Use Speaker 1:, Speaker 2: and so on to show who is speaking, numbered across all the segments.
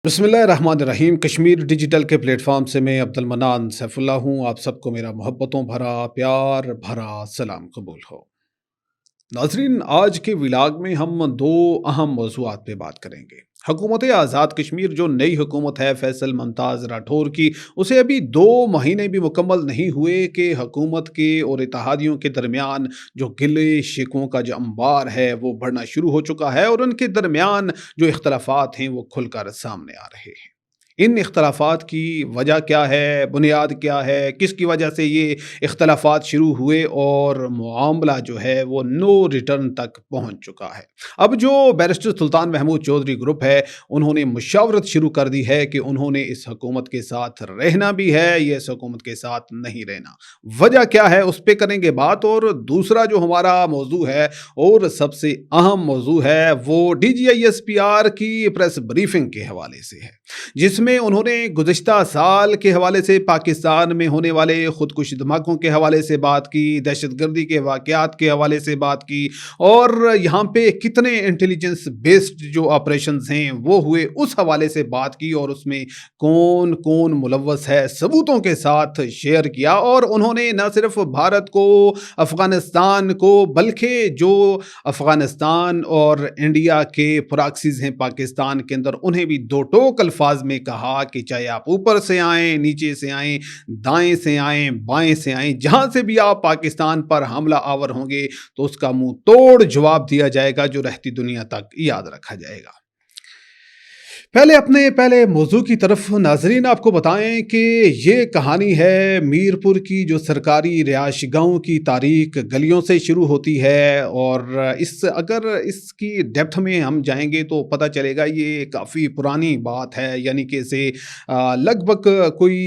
Speaker 1: बिस्मिल्लाहिर्रहमानिर्रहीम। कश्मीर डिजिटल के प्लेटफॉर्म से मैं अब्दुल मन्नान सैफुल्लाह हूँ। आप सबको मेरा मोहब्बतों भरा प्यार भरा सलाम कबूल हो। नाजरीन, आज के व्लॉग में हम दो अहम मौज़ूआत पे बात करेंगे। हुकूमत आज़ाद कश्मीर जो नई हुकूमत है फैसल मुमताज़ राठौर की, उसे अभी 2 महीने भी मुकम्मल नहीं हुए कि हुकूमत के और इत्तेहादियों के दरमियान जो गिले शिकवों का जो अंबार है वो बढ़ना शुरू हो चुका है और उनके दरमियान जो इख्तलाफात हैं वो खुलकर सामने आ रहे हैं। इन इख्तलाफात की वजह क्या है, बुनियाद क्या है, किसकी वजह से ये इख्तलाफात शुरू हुए और मामला जो है वो नो रिटर्न तक पहुंच चुका है। अब जो बैरिस्टर सुल्तान महमूद चौधरी ग्रुप है, उन्होंने मुशावरत शुरू कर दी है कि उन्होंने इस हुकूमत के साथ रहना भी है, ये इस हुकूमत के साथ नहीं रहना। वजह क्या है उस पर करेंगे बात। और दूसरा जो हमारा मौजू है और सबसे अहम मौजू है वो DGISPR की प्रेस ब्रीफिंग के हवाले से है, जिसमें उन्होंने गुज़िश्ता साल के हवाले से पाकिस्तान में होने वाले खुदकुश धमाकों के हवाले से बात की, दहशतगर्दी के वाक़यात के हवाले से बात की और यहाँ पे कितने इंटेलिजेंस बेस्ड जो ऑपरेशंस हैं वो हुए उस हवाले से बात की और उसमें कौन कौन मुलव्वस है सबूतों के साथ शेयर किया। और उन्होंने न सिर्फ भारत को, अफ़गानिस्तान को, बल्कि जो अफ़गानिस्तान और इंडिया के प्रॉक्सीज़ हैं पाकिस्तान के अंदर, उन्हें भी दो टोक अल्फाज में कहा कि चाहे आप ऊपर से आएं, नीचे से आएं, दाएं से आएं, बाएं से आएं, जहां से भी आप पाकिस्तान पर हमला आवर होंगे तो उसका मुंह तोड़ जवाब दिया जाएगा जो रहती दुनिया तक याद रखा जाएगा। पहले मौजू की तरफ नाजरीन आपको बताएं कि ये कहानी है मीरपुर की जो सरकारी रिहायश गाँव की तारीख गलियों से शुरू होती है। और अगर इसकी डेप्थ में हम जाएंगे तो पता चलेगा ये काफ़ी पुरानी बात है, यानी कि इसे लगभग कोई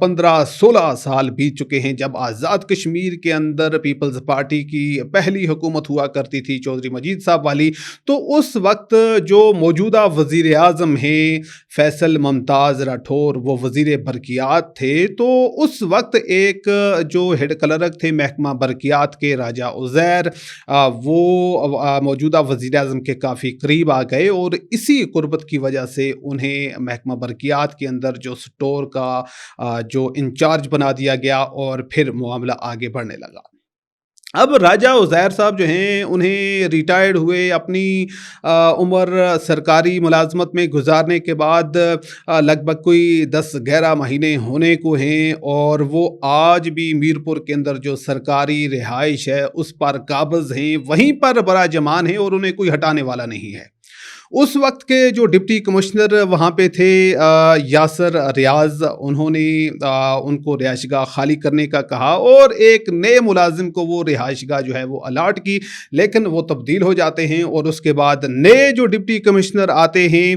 Speaker 1: 15-16 साल बीत चुके हैं जब आज़ाद कश्मीर के अंदर पीपल्स पार्टी की पहली हुकूमत हुआ करती थी चौधरी मजीद साहब वाली। तो उस वक्त जो मौजूदा वज़ीर आज़म हैं फैसल मुमताज़ राठौर, वो वज़ीर बरकियात थे। तो उस वक्त एक जो हेड क्लर्क थे महकमा बरकियात के राजा उज़ैर, वो मौजूदा वज़ीर आज़म के काफ़ी करीब आ गए और इसी कुर्बत की वजह से उन्हें महकमा बरकियात के अंदर जो स्टोर का जो इंचार्ज बना दिया गया और फिर मामला आगे बढ़ने लगा। अब राजा उज़ैर साहब जो हैं उन्हें रिटायर्ड हुए, अपनी उम्र सरकारी मुलाजमत में गुजारने के बाद लगभग कोई 10-11 महीने होने को हैं और वो आज भी मीरपुर के अंदर जो सरकारी रिहाइश है उस पर काबिज़ हैं, वहीं पर बरा जमान है और उन्हें कोई हटाने वाला नहीं है। उस वक्त के जो डिप्टी कमिश्नर वहाँ पे थे यासर रियाज, उन्होंने उनको रिहाइशगाह खाली करने का कहा और एक नए मुलाजिम को वो रिहाइशगाह जो है वो अलाट की, लेकिन वो तब्दील हो जाते हैं और उसके बाद नए जो डिप्टी कमिश्नर आते हैं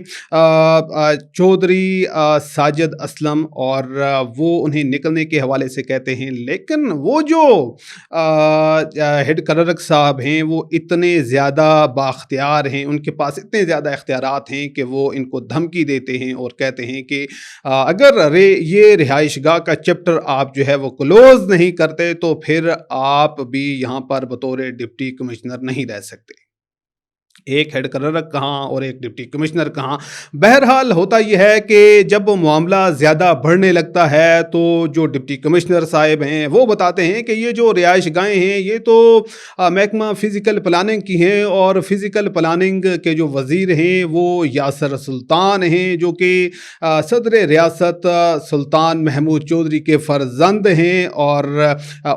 Speaker 1: चौधरी साजिद असलम, और वो उन्हें निकलने के हवाले से कहते हैं। लेकिन वो जो हेड क्लर्क साहब हैं वो इतने ज़्यादा बाख्तियार हैं, उनके पास इतने ज़्यादा इख्तियारात हैं कि वो इनको धमकी देते हैं और कहते हैं कि अगर ये रिहाइशगाह का चैप्टर आप जो है वो क्लोज नहीं करते तो फिर आप भी यहाँ पर बतौर डिप्टी कमिश्नर नहीं रह सकते। एक हेड क्लर्क कहाँ और एक डिप्टी कमिश्नर कहाँ। बहरहाल होता यह है कि जब मामला ज़्यादा बढ़ने लगता है तो जो डिप्टी कमिश्नर साहब हैं वो बताते हैं कि ये जो रिहाइश गाहें हैं ये तो महकमा फ़िज़िकल प्लानिंग की हैं और फ़िज़िकल प्लानिंग के जो वज़ीर हैं वो यासर सुल्तान हैं, जो कि सदर रियासत सुल्तान महमूद चौधरी के फ़र्जंद हैं और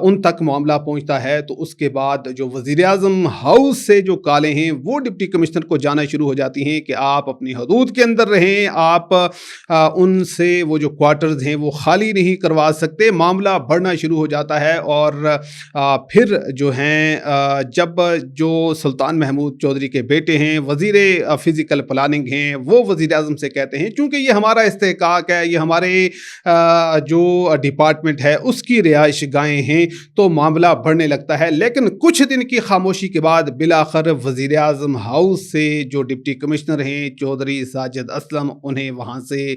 Speaker 1: उन तक मामला पहुँचता है। तो उसके बाद जो वज़ीर आज़म हाउस से जो कालें हैं वो डिप्टी कमिश्नर को जाना शुरू हो जाती हैं कि आप अपनी हदूद के अंदर रहें, आप उनसे वो जो क्वार्टर्स हैं वो खाली नहीं करवा सकते। मामला बढ़ना शुरू हो जाता है और फिर जो हैं जब जो सुल्तान महमूद चौधरी के बेटे हैं वज़ीर फ़िज़िकल प्लानिंग हैं वो वज़ीर आज़म से कहते हैं चूँकि ये हमारा इस्तेहकाक है, ये हमारे जो डिपार्टमेंट है उसकी रिहाइश गाहें हैं, तो मामला बढ़ने लगता है। लेकिन कुछ दिन की खामोशी के बाद बिलाखिर वज़ीर आज़म कस्टम हाउस से जो डिप्टी कमिश्नर हैं चौधरी साजिद असलम, उन्हें वहाँ से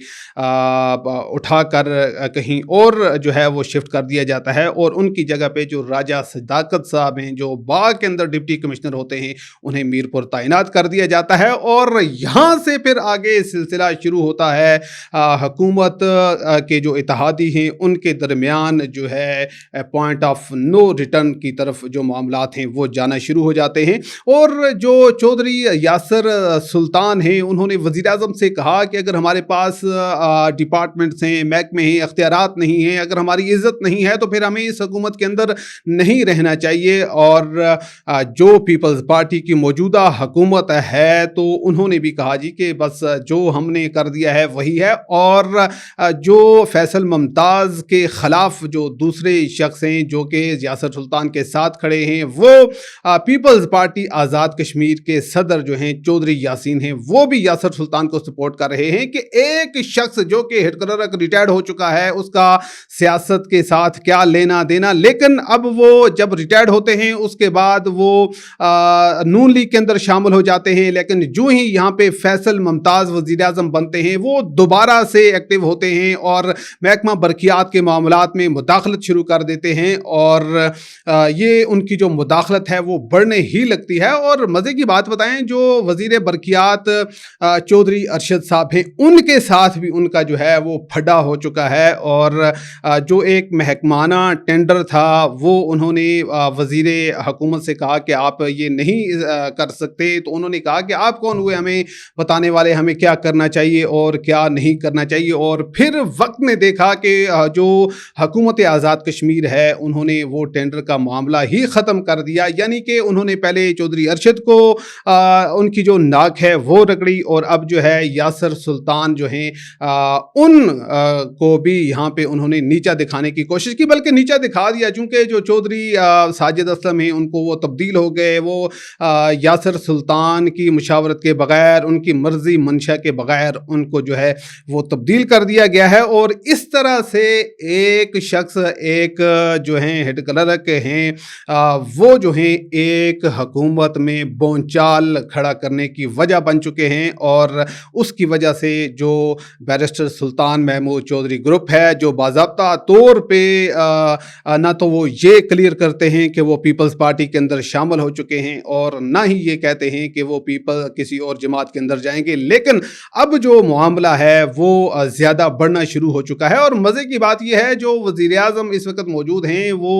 Speaker 1: उठाकर कहीं और जो है वो शिफ्ट कर दिया जाता है और उनकी जगह पे जो राजा सदाकत साहब हैं, जो बाग के अंदर डिप्टी कमिश्नर होते हैं, उन्हें मीरपुर तैनात कर दिया जाता है। और यहाँ से फिर आगे सिलसिला शुरू होता है हुकूमत के जो इत्तेहादी हैं उनके दरमियान जो है पॉइंट ऑफ नो रिटर्न की तरफ जो मामलात हैं वो जाना शुरू हो जाते हैं। और जो चौधरी यासर सुल्तान हैं, उन्होंने वज़ीर आज़म से कहा कि अगर हमारे पास डिपार्टमेंट्स हैं, महकमे हैं, अख्तियारात नहीं हैं, अगर हमारी इज़्ज़त नहीं है तो फिर हमें इस हुकूमत के अंदर नहीं रहना चाहिए। और जो पीपल्स पार्टी की मौजूदा हुकूमत है तो उन्होंने भी कहा जी कि बस जो हमने कर दिया है वही है। और जो फैसल मुमताज़ के ख़िलाफ़ जो दूसरे शख्स हैं जो कि यासर सुल्तान के साथ खड़े हैं, वो पीपल्स पार्टी आज़ाद कश्मीर के सदर जो हैं चौधरी यासीन हैं, वो भी यासर सुल्तान को सपोर्ट कर रहे हैं कि एक शख्स जो कि हेड क्लर्क रिटायर्ड हो चुका है उसका सियासत के साथ क्या लेना देना। लेकिन अब वो जब रिटायर्ड होते हैं उसके बाद वो नून लीग के अंदर शामिल हो जाते हैं, लेकिन जो ही यहाँ पे फैसल मुमताज़ वज़ीर आज़म बनते हैं वो दोबारा से एक्टिव होते हैं और महकमा बरकियात के मामलात में मुदाखलत शुरू कर देते हैं। और ये उनकी जो मुदाखलत है वो बढ़ने ही लगती है। और मज़े की बात बताएं, जो वज़ीर बरकियात चौधरी अरशद साहब हैं, उनके साथ भी उनका जो है वो फड्डा हो चुका है। और जो एक महकमाना टेंडर था वो उन्होंने वज़ीर हुकूमत से कहा कि आप ये नहीं कर सकते, तो उन्होंने कहा कि आप कौन हुए हमें बताने वाले हमें क्या करना चाहिए और क्या नहीं करना चाहिए। और फिर वक्त ने देखा कि जो हुकूमत आज़ाद कश्मीर है उन्होंने वो टेंडर का मामला ही ख़त्म कर दिया, यानी कि उन्होंने पहले चौधरी अरशद को उनकी जो नाक है वो रगड़ी और अब जो है यासर सुल्तान जो हैं उन को भी यहाँ पे उन्होंने नीचा दिखाने की कोशिश की, बल्कि नीचा दिखा दिया। चूँकि जो चौधरी साजिद असलम हैं उनको वो तब्दील हो गए, वो यासर सुल्तान की मुशावरत के बग़ैर, उनकी मर्ज़ी मंशा के बग़ैर उनको जो है वो तब्दील कर दिया गया है। और इस तरह से एक शख्स, एक जो हैं हेड क्लर्क हैं, वो जो हैं एक हुकूमत में बोंचाल खड़ा करने की वजह बन चुके हैं। और उसकी वजह से जो बैरिस्टर सुल्तान महमूद चौधरी ग्रुप है, जो बाज़ाब्ता तौर पे ना तो वो ये क्लियर करते हैं कि वो पीपल्स पार्टी के अंदर शामिल हो चुके हैं और ना ही ये कहते हैं कि वो किसी और जमात के अंदर जाएंगे, लेकिन अब जो मामला है वो ज़्यादा बढ़ना शुरू हो चुका है। और मज़े की बात यह है, जो वज़ीर आज़म इस वक्त मौजूद हैं वो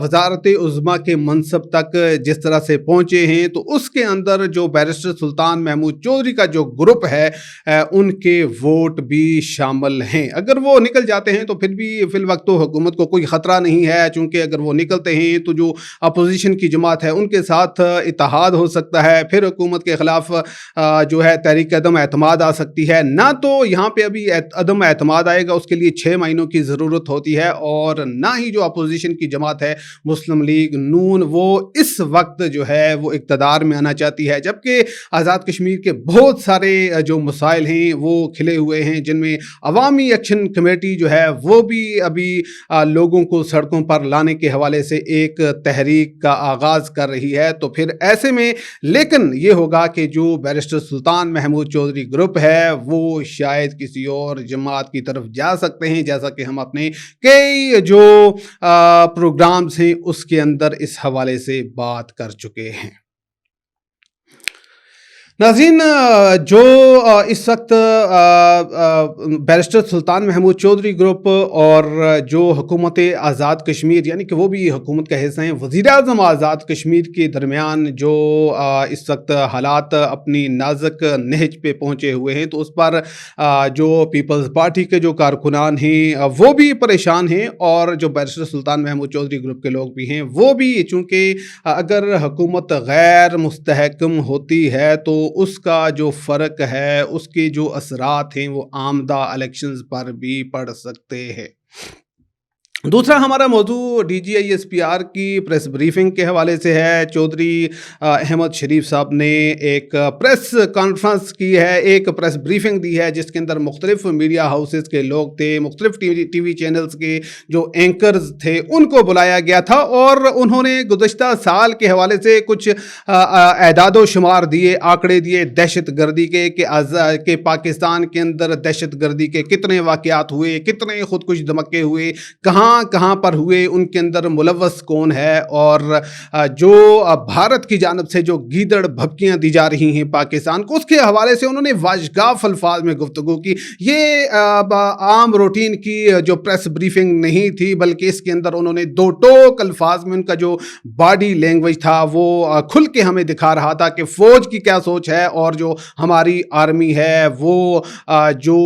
Speaker 1: वज़ारत उज़्मा के मनसब तक जिस तरह से पहुँचे हैं, तो उसके अंदर जो बैरिस्टर सुल्तान महमूद चौधरी का जो ग्रुप है उनके वोट भी शामिल हैं। अगर वो निकल जाते हैं तो फिर भी फिल वक्त तो हुकूमत को कोई ख़तरा नहीं है, चूँकि अगर वो निकलते हैं तो जो अपोजिशन की जमात है उनके साथ इत्तेहाद हो सकता है, फिर हुकूमत के ख़िलाफ़ जो है तहरीक अदम एतमाद आ सकती है। ना तो यहाँ पे अभी अदम एतमाद आएगा, उसके लिए 6 महीनों की ज़रूरत होती है, और ना ही जो अपोजिशन की जमात है मुस्लिम लीग नून, वो इस वक्त जो है वो इक़्तिदार में आना चाहती है। जबकि आज़ाद कश्मीर के बहुत सारे जो मसाइल हैं वो खिले हुए हैं, जिनमें अवामी एक्शन कमेटी जो है वो भी अभी लोगों को सड़कों पर लाने के हवाले से एक तहरीक का आगाज़ कर रही है। तो फिर ऐसे में लेकिन ये होगा कि जो बैरिस्टर सुल्तान महमूद चौधरी ग्रुप है वो शायद किसी और जमात की तरफ जा सकते हैं, जैसा कि हम अपने कई जो प्रोग्राम्स हैं उसके अंदर इस हवाले से बात कर चुके हैं। नाज़रीन, जो इस वक्त बैरिस्टर सुल्तान महमूद चौधरी ग्रुप और जो हुकूमत आज़ाद कश्मीर, यानी कि वो भी हुकूमत का हिस्सा हैं, वज़ीर आज़म आज़ाद कश्मीर के दरमियान जो इस वक्त हालात अपनी नाजुक नहज पे पहुँचे हुए हैं, तो उस पर जो पीपल्स पार्टी के जो कारकुनान हैं वो भी परेशान हैं, और जो बैरिस्टर सुल्तान महमूद चौधरी ग्रुप के लोग भी हैं वो भी, चूँकि अगर हुकूमत गैर मुस्तहकम होती है तो उसका जो फ़र्क है, उसके जो असरात हैं वो आमदा इलेक्शंस पर भी पड़ सकते हैं। दूसरा हमारा मौजू DGISPR की प्रेस ब्रीफिंग के हवाले से है। चौधरी अहमद शरीफ साहब ने एक प्रेस कॉन्फ्रेंस की है, एक प्रेस ब्रीफिंग दी है, जिसके अंदर मुख्तलिफ मीडिया हाउसेस के लोग थे, मुख्तलिफ टीवी चैनल्स के जो एंकर्स थे उनको बुलाया गया था और उन्होंने गुज़श्ता साल के हवाले से कुछ एदाद शुमार दिए, आंकड़े दिए दहशत गर्दी के पाकिस्तान के अंदर दहशत गर्दी के कितने वाक़यात हुए, कितने खुदकुश धमाके हुए, कहाँ कहाँ पर हुए, उनके अंदर मुलव्वस कौन है, और जो भारत की जानब से जो गीदड़ भभकियाँ दी जा रही हैं पाकिस्तान को, उसके हवाले से उन्होंने वाशगाफ अल्फाज में गुफ्तगू की। ये आम रूटीन की जो प्रेस ब्रीफिंग नहीं थी, बल्कि इसके अंदर उन्होंने दो टोक अल्फाज में उनका जो बॉडी लैंग्वेज था वो खुल के हमें दिखा रहा था कि फ़ौज की क्या सोच है और जो हमारी आर्मी है वो जो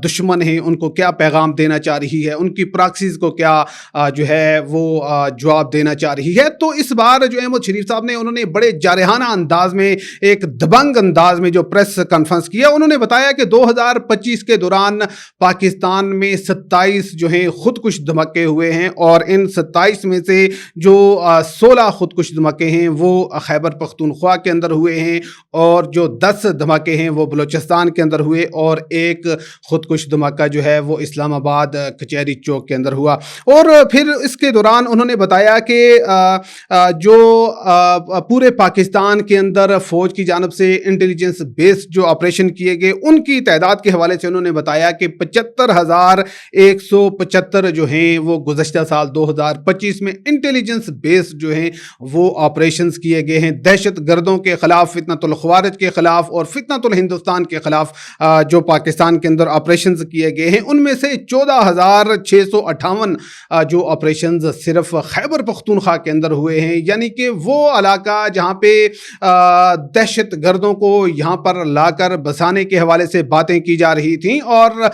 Speaker 1: दुश्मन है उनको क्या पैगाम देना चाह रही है, उनकी प्रॉक्सीज को क्या जो है वो जवाब देना चाह रही है। तो इस बार जो अहमद शरीफ साहब ने उन्होंने बड़े जारहाना अंदाज में, एक दबंग अंदाज में जो प्रेस कॉन्फ्रेंस किया, उन्होंने बताया कि 2025 के दौरान पाकिस्तान में 27 जो हैं खुदकुश धमाके हुए हैं और इन 27 में से जो 16 खुदकुश धमाके हैं वो खैबर पख्तूनख्वा के अंदर हुए हैं और जो 10 धमाके हैं वो बलूचिस्तान के अंदर हुए और एक खुदकुश धमाका जो है वो इस्लामाबाद कचहरी चौक के अंदर हुआ। और फिर इसके दौरान उन्होंने बताया कि जो पूरे पाकिस्तान के अंदर फ़ौज की जानब से इंटेलिजेंस बेस्ड जो ऑपरेशन किए गए उनकी तादाद के हवाले से उन्होंने बताया कि 75,175 जो हैं वो गुज़श्ता साल 2025 में इंटेलिजेंस बेस्ड जो हैं वो ऑपरेशंस किए गए हैं दहशत गर्दों के ख़िलाफ़, फितनतुल ख़वारिज के ख़िलाफ़ और फितनतुल हिंदुस्तान के ख़िलाफ़ जो पाकिस्तान के अंदर ऑपरेशंस किए गए हैं उनमें से 14,658 जो ऑपरेशंस सिर्फ खैबर पख्तूनख्वा के अंदर हुए हैं। यानी कि वो इलाका जहाँ पे दहशत गर्दों को यहाँ पर लाकर बसाने के हवाले से बातें की जा रही थी और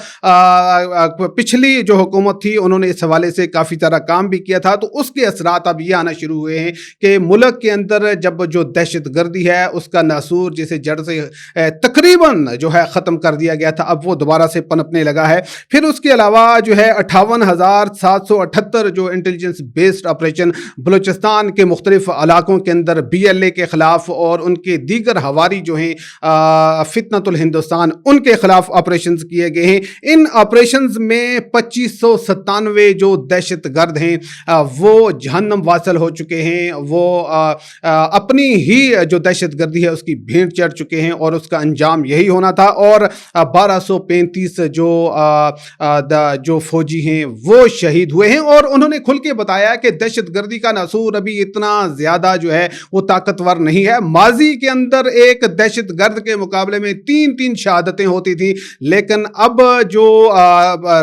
Speaker 1: पिछली जो हुकूमत थी उन्होंने इस हवाले से काफ़ी सारा काम भी किया था। तो उसके असरात अब ये आना शुरू हुए हैं कि मुल्क के अंदर जब जो दहशत गर्दी है उसका नासूर जिसे जड़ से तकरीबन जो है ख़त्म कर दिया गया था, अब वो दोबारा से पनपने लगा है। फिर उसके अलावा जो है 58,778 जो इंटेलिजेंस बेस्ड ऑपरेशन बलूचिस्तान के मुख्तलिफ इलाकों के अंदर BLA के ख़िलाफ़ और उनके दीगर हवारी जो हैं फितनतुल हिंदुस्तान उनके ख़िलाफ़ ऑपरेशंस किए गए हैं। इन ऑपरेशंस में 2597 जो दहशत गर्द हैं वो जहन्नम वासल हो चुके हैं, वो अपनी ही जो दहशत गर्दी है उसकी भेंट चढ़ चुके हैं और उसका अंजाम यही होना था। और 1235 जो फौजी हैं वो शहीद हुए हैं। और उन्होंने खुल के बताया कि दहशत गर्दी का नासूर अभी इतना ज़्यादा जो है वो ताकतवर नहीं है। माजी के अंदर एक दहशत गर्द के मुकाबले में 3-3 शहादतें होती थी, लेकिन अब जो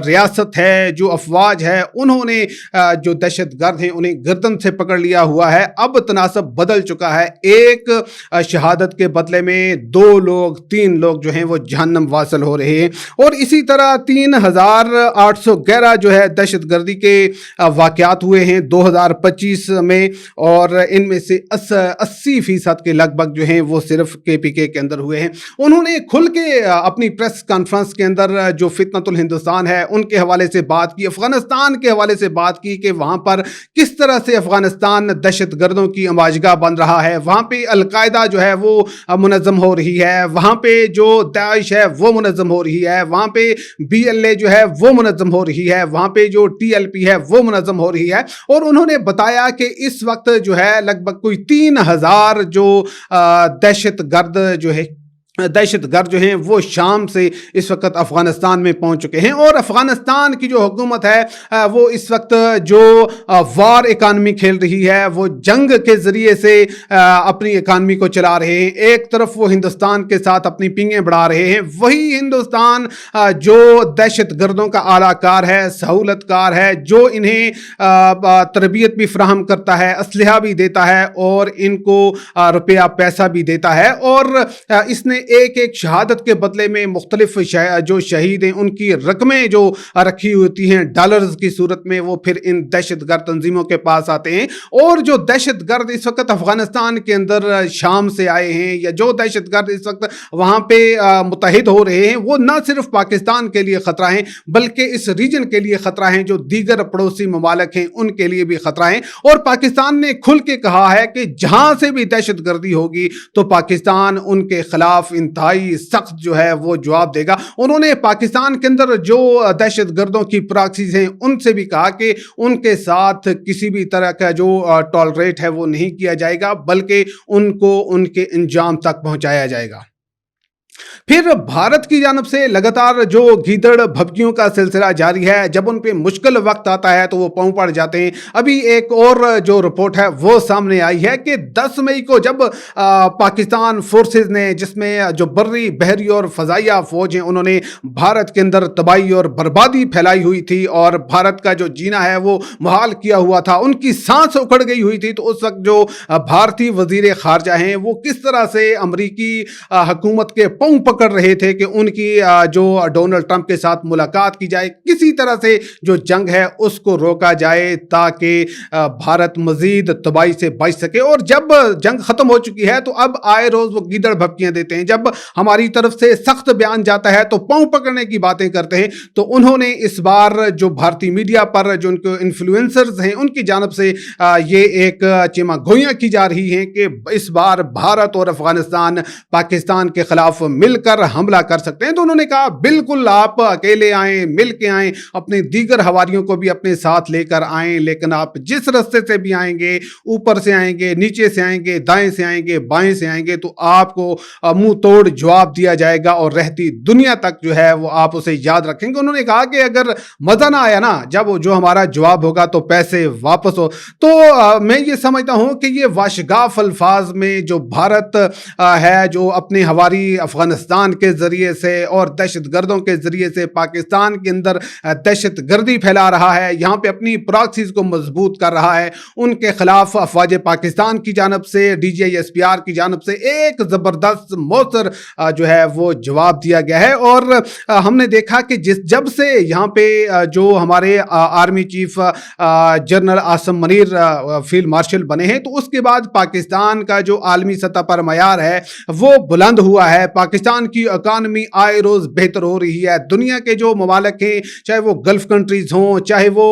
Speaker 1: रियासत है, जो अफवाज है, उन्होंने जो दहशत गर्द हैं उन्हें गर्दन से पकड़ लिया हुआ है। अब तनासब बदल चुका है, एक शहादत के बदले में 2 लोग 3 लोग जो हैं वो जहन्नम वासल हो रहे हैं। और इसी तरह 3,811 जो है दहशत गर्दी के वाक़यात हुए हैं 2025 में और इनमें से 80% के लगभग जो हैं वो सिर्फ KPK के अंदर हुए हैं। उन्होंने खुल के अपनी प्रेस कॉन्फ्रेंस के अंदर जो फितनतुल हिंदुस्तान है उनके हवाले से बात की, अफ़गानिस्तान के हवाले से बात की कि वहाँ पर किस तरह से अफ़गानिस्तान दहशत गर्दों की अमाजगा बन रहा है, वहाँ पे अलकायदा जो है वो मुनज़्ज़म हो रही है, वहाँ पे जो दाइश है वो मुनज़्ज़म हो रही है, वहाँ पे BLA जो है वो मुनज़्ज़म हो रही है, वहाँ पे जो TLP है वो मुनज़्ज़म हो रही है। और उन्होंने बताया कि इस वक्त जो है लगभग कोई 3,000 जो दहशतगर्द जो हैं वो शाम से इस वक्त अफ़गानिस्तान में पहुंच चुके हैं। और अफ़गानिस्तान की जो हुकूमत है वो इस वक्त जो वार इकानमी खेल रही है, वो जंग के ज़रिए से अपनी इकानमी को चला रहे हैं। एक तरफ वो हिंदुस्तान के साथ अपनी पिंगें बढ़ा रहे हैं, वही हिंदुस्तान जो दहशतगर्दों का आलाकार है, सहूलतकार है, जो इन्हें तरबियत भी फ्राहम करता है, असलहा भी देता है और इनको रुपया पैसा भी देता है। और इसने एक एक शहादत के बदले में मुख्तलिफ जो शहीद हैं उनकी रकमें जो रखी होती हैं डॉलर्स की सूरत में, वो फिर इन दहशतगर्द तंजीमों के पास आते हैं। और जो दहशतगर्द इस वक्त अफगानिस्तान के अंदर शाम से आए हैं या जो दहशतगर्द इस वक्त वहाँ पे मुतहिद हो रहे हैं, वो न सिर्फ पाकिस्तान के लिए ख़तरा है बल्कि इस रीजन के लिए ख़तरा है, जो दीगर पड़ोसी ममालिक हैं उनके लिए भी ख़तरा है। और पाकिस्तान ने खुल के कहा है कि जहाँ से भी दहशतगर्दी होगी तो पाकिस्तान उनके खिलाफ इंतहाई सख्त जो है वो जवाब देगा। उन्होंने पाकिस्तान के अंदर जो दहशतगर्दों की प्रॉक्सीज हैं उनसे भी कहा कि उनके साथ किसी भी तरह का जो टॉलरेट है वो नहीं किया जाएगा, बल्कि उनको उनके अंजाम तक पहुंचाया जाएगा। फिर भारत की जानब से लगातार जो गीदड़ भभकियों का सिलसिला जारी है, जब उन पे मुश्किल वक्त आता है तो वो पांव पड़ जाते हैं। अभी एक और जो रिपोर्ट है वो सामने आई है कि 10 मई को जब पाकिस्तान फोर्सेस ने, जिसमें जो बर्री बहरी और फजाइया फौज हैं, उन्होंने भारत के अंदर तबाही और बर्बादी फैलाई हुई थी और भारत का जो जीना है वो मुहाल किया हुआ था, उनकी सांस उखड़ गई हुई थी। तो उस वक्त जो भारतीय वजीर खारजा हैं वो किस तरह से अमरीकी हुकूमत के पांव पकड़ रहे थे कि उनकी जो डोनाल्ड ट्रंप के साथ मुलाकात की जाए, किसी तरह से जो जंग है उसको रोका जाए ताकि भारत मजीद तबाही से बच सके। और जब जंग खत्म हो चुकी है तो अब आए रोज वो गीदड़ भपकियां देते हैं। जब हमारी तरफ से सख्त बयान जाता है तो पांव पकड़ने की बातें करते हैं। तो उन्होंने इस बार जो भारतीय मीडिया पर जो उनके इन्फ्लुएंसर्स हैं उनकी जानब से ये एक चेमा गोइयां की जा रही हैं कि इस बार भारत और अफगानिस्तान पाकिस्तान के खिलाफ मिलकर हमला कर सकते हैं। तो उन्होंने कहा बिल्कुल आप अकेले आएं, मिल के आएं, अपने दीगर हवारियों को भी अपने साथ लेकर आएं, लेकिन आप जिस रास्ते से भी आएंगे, ऊपर से आएंगे, नीचे से आएंगे, दाएं से आएंगे, बाएं से आएंगे, तो आपको मुंह तोड़ जवाब दिया जाएगा और रहती दुनिया तक जो है वो आप उसे याद रखेंगे। उन्होंने कहा कि अगर मजा ना आया ना जब जो हमारा जवाब होगा तो पैसे वापस हो। तो मैं ये समझता हूं कि ये वाशगाफ अल्फाज में जो भारत है, जो अपने हवारी अफगानिस्तान के जरिए से और दहशतगर्दों के जरिए से पाकिस्तान के अंदर दहशतगर्दी फैला रहा है, यहाँ पे अपनी प्रॉक्सीज को मजबूत कर रहा है, उनके खिलाफ अफवाज पाकिस्तान की जानब से, DGISPR की जानब से एक जबरदस्त मौसर जो है वो जवाब दिया गया है। और हमने देखा कि जब से यहाँ पे जो हमारे army chief general Asim Munir field marshal बने हैं, तो उसके बाद पाकिस्तान का जो आलमी सतह पर मयार है वो बुलंद हुआ है। पाकिस्तान की इकानमी आए रोज बेहतर हो रही है। दुनिया के जो ममालिक हैं, चाहे वो गल्फ कंट्रीज हों, चाहे वो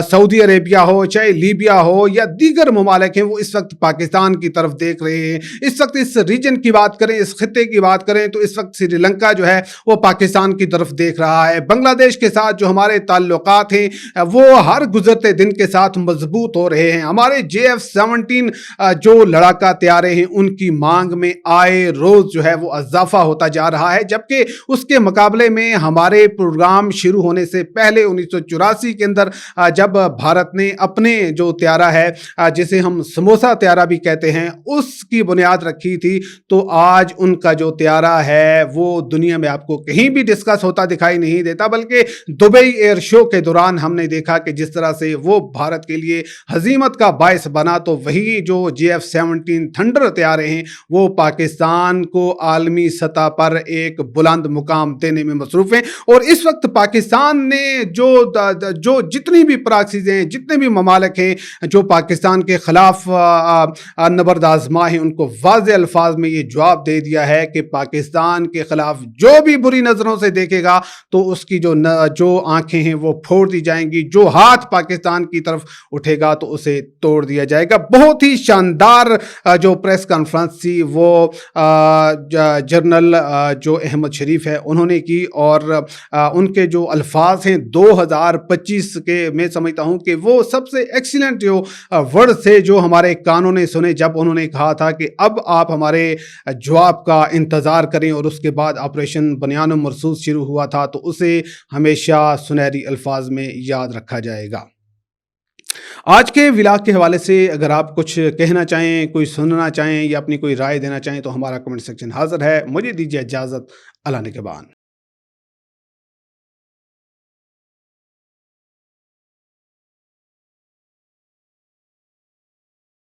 Speaker 1: सऊदी अरेबिया हो, चाहे लीबिया हो या दीगर ममालिक हैं, वो इस वक्त पाकिस्तान की तरफ देख रहे हैं। इस वक्त इस रीजन की बात करें, इस खित्ते की बात करें, तो इस वक्त श्रीलंका जो है वो पाकिस्तान की तरफ देख रहा है। बांग्लादेश के साथ जो हमारे ताल्लुकात हैं वो हर गुजरते दिन के साथ मजबूत हो रहे हैं। हमारे JF-17 जो लड़ाका तैयारे हैं उनकी मांग में आए रोज जो है वो इजाफा होता जा रहा है, जबकि उसके मुकाबले में हमारे प्रोग्राम शुरू होने से पहले 1984 के अंदर जब भारत ने अपने जो त्यारा है, जिसे हम समोसा त्यारा भी कहते हैं, उसकी बुनियाद रखी थी, तो आज उनका जो त्यारा है वो दुनिया में आपको कहीं भी डिस्कस होता दिखाई नहीं देता। बल्कि दुबई एयर शो के दौरान हमने देखा कि जिस तरह से वो भारत के लिए हजीमत का बायस बना, तो वही जो JF-17 थंडर त्यारे हैं वो पाकिस्तान को आलमी सतह पर एक बुलंद मुकाम देने में मसरूफ हैं। और इस वक्त पाकिस्तान ने जो जितनी भी प्रॉक्सीज़, जितने भी ममालिक हैं जो पाकिस्तान के खिलाफ नबर्द आजमा हैं, उनको वाज़ेह अल्फाज में ये जवाब दे दिया है कि पाकिस्तान के खिलाफ जो भी बुरी नज़रों से देखेगा तो उसकी जो आंखें हैं वो फोड़ दी जाएंगी, जो हाथ पाकिस्तान की तरफ उठेगा तो उसे तोड़ दिया जाएगा। बहुत ही शानदार जो प्रेस कॉन्फ्रेंस थी वो जनरल जो अहमद शरीफ है उन्होंने की, और उनके जो अल्फाज हैं 2025 के, मैं समझता हूं कि वो सबसे एक्सीलेंट जो वर्ड से जो हमारे कानों ने सुने, जब उन्होंने कहा था कि अब आप हमारे जवाब का इंतज़ार करें। और उसके बाद ऑपरेशन बनियान मरसूस शुरू हुआ था, तो उसे हमेशा सुनहरी अल्फाज में याद रखा जाएगा। आज के व्लॉग के हवाले से अगर आप कुछ कहना चाहें, कोई सुनना चाहें या अपनी कोई राय देना चाहें तो हमारा कमेंट सेक्शन हाजिर है। मुझे दीजिए इजाज़त। अल्लाह निगहबान।